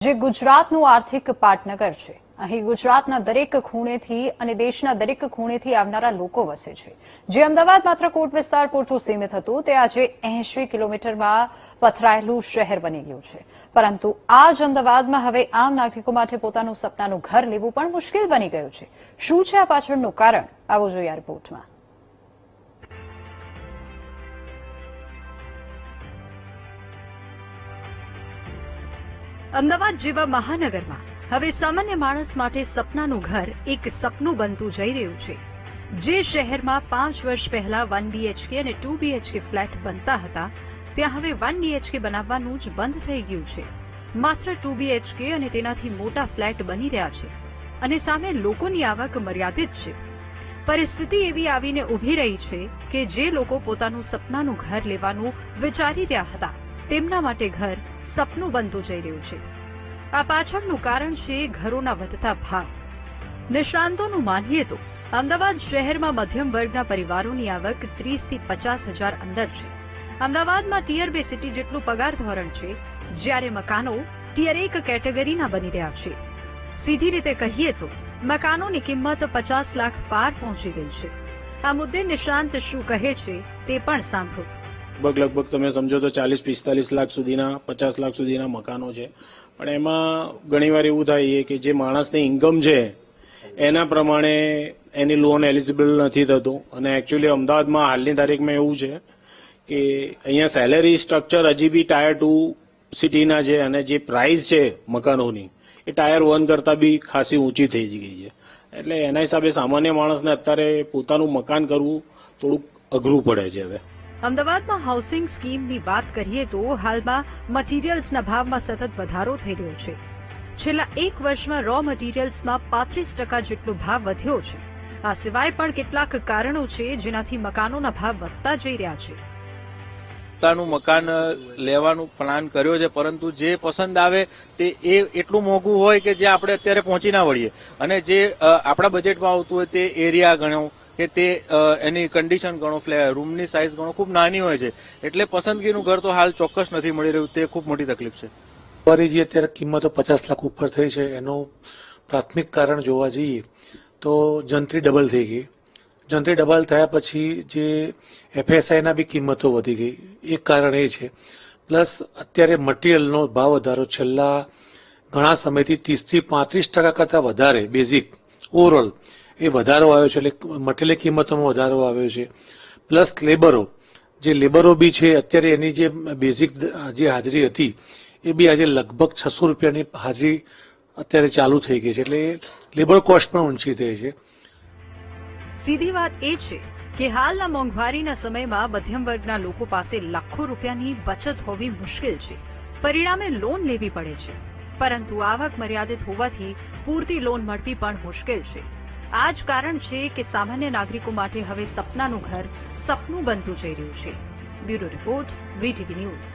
જે ગુજરાતનું આર્થિક પાટનગર છે। અહીં ગુજરાતના દરેક ખૂણેથી અને દેશના દરેક ખૂણેથી આવનારા લોકો વસે છે। જે અમદાવાદ માત્ર કોટ વિસ્તાર પૂરતું સીમિત હતું તે આજે 80 કિલોમીટરમાં પથરાયેલું શહેર બની ગયું છે। પરંતુ આ જ અમદાવાદમાં હવે આમ નાગરિકો માટે પોતાનું સપનાનું ઘર લેવું પણ મુશ્કેલ બની ગયું છે। શું છે આ પાછળનું કારણ? આવો જોઈએ આ રિપોર્ટમાં। અમદાવાદ જેવા મહાનગરમાં હવે સામાન્ય માણસ માટે સપનાનું ઘર એક સપનું બનતું જઈ રહ્યું છે। જે શહેરમાં 5 વર્ષ પહેલા 1 BHK અને 2 BHK ફ્લેટ બનતા હતા ત્યાં હવે 1 BHK બનાવવાનું જ બંધ થઈ ગયું છે। માત્ર 2 BHK અને તેનાથી મોટા ફ્લેટ બની રહ્યા છે અને સામે લોકોની આવક મર્યાદિત છે। પરિસ્થિતિ એવી આવીને ઊભી રહી છે કે જે લોકો પોતાનું સપનાનું ઘર લેવાનું વિચારી રહ્યા હતા તેમના માટે ઘર સપનું બનતું જઈ રહ્યું છે। આ પાછળનું કારણ છે ઘરોના વધતા ભાવ। નિષ્ણાંતોનું માનીએ તો અમદાવાદ શહેરમાં મધ્યમ વર્ગના પરિવારોની આવક 30 થી 50 હજાર અંદર છે। અમદાવાદમાં ટિયર 2 સિટી જેટલું પગાર ધોરણ છે, જ્યારે મકાનો ટિયર 1 કેટેગરીના બની રહ્યા છે। સીધી રીતે કહીએ તો મકાનોની કિંમત 50 લાખ પાર પહોંચી ગઈ છે। આ મુદ્દે નિષ્ણાંત શું કહે છે તે પણ સાંભળો। લગભગ તમે સમજો તો 40-45 લાખ સુધીના 50 લાખ સુધીના મકાનો છે, પણ એમાં ઘણીવાર એવું થાય કે જે માણસની ઇન્કમ છે એના પ્રમાણે એની લોન એલિજિબલ નથી થતું। અને એકચ્યુઅલી અમદાવાદમાં હાલની તારીખમાં એવું છે કે અહીંયા સેલેરી સ્ટ્રક્ચર હજી બી ટાયર 2 સિટીના છે અને જે પ્રાઇસ છે મકાનોની એ ટાયર 1 કરતાં બી ખાસી ઊંચી થઈ ગઈ છે। એટલે એના હિસાબે સામાન્ય માણસને અત્યારે પોતાનું મકાન કરવું થોડુંક અઘરું પડે છે। હવે અમદાવાદમાં હાઉસિંગ સ્કીમની વાત કરીએ તો હાલમાં મટીરીયલ્સના ભાવમાં સતત વધારો થઈ રહ્યો છે। છેલ્લા 1 વર્ષમાં રો મટીરીયલ્સમાં 35% જેટલો ભાવ વધ્યો છે। આ સિવાય પણ કેટલાક કારણો છે જેનાથી મકાનોના ભાવ વધતા જઈ રહ્યા છે। પોતાનું મકાન લેવાનું પ્લાન કર્યો છે, પરંતુ જે પસંદ આવે તે એટલું મોંઘું હોય કે જે આપણે અત્યારે પહોંચી ના વળીએ, અને જે આપણા બજેટમાં આવતું હોય તે એરિયા ગણો કે તે એની કન્ડિશન ગણો, રૂમની સાઇઝ ગણો ખૂબ નાની હોય છે, એટલે પસંદગીનું ઘર તો હાલ ચોક્કસ નથી મળી રહ્યું। તે ખૂબ મોટી તકલીફ છે। જે અત્યારે કિંમતો 50 લાખ ઉપર થઈ છે એનું પ્રાથમિક કારણ જોવા જઈએ તો જંત્રી ડબલ થઈ ગઈ। જંત્રી ડબલ થયા પછી જે FSIના બી કિંમતો વધી ગઈ, એક કારણ એ છે। પ્લસ અત્યારે મટીરિયલનો ભાવ વધારો છેલ્લા ઘણા સમયથી 30 થી 35% કરતાં વધારે બેઝિક ઓવરઓલ એ વધારો આવ્યો છે। એટલે મટીરિયલ કિંમતોમાં વધારો આવ્યો છે। પ્લસ લેબરો બી છે, અત્યારે એની જે બેઝિક જે હાજરી હતી એ બી આજે લગભગ 600 રૂપિયાની હાજરી અત્યારે ચાલુ થઈ ગઈ છે। એટલે લેબર કોસ્ટ પણ ઊંચી થઈ છે। સીધી વાત એ છે કે હાલના મોંઘવારીના સમયમાં મધ્યમ વર્ગના લોકો પાસે લાખો રૂપિયાની બચત હોવી મુશ્કેલ છે। પરિણામે લોન લેવી પડે છે, પરંતુ આવક મર્યાદિત હોવાથી પૂરતી લોન મળવી પણ મુશ્કેલ છે। આ જ કારણ છે કે સામાન્ય નાગરિકો માટે હવે સપનાનું ઘર સપનું બનતું જઈ રહ્યું છે। Bureau report, VTV news.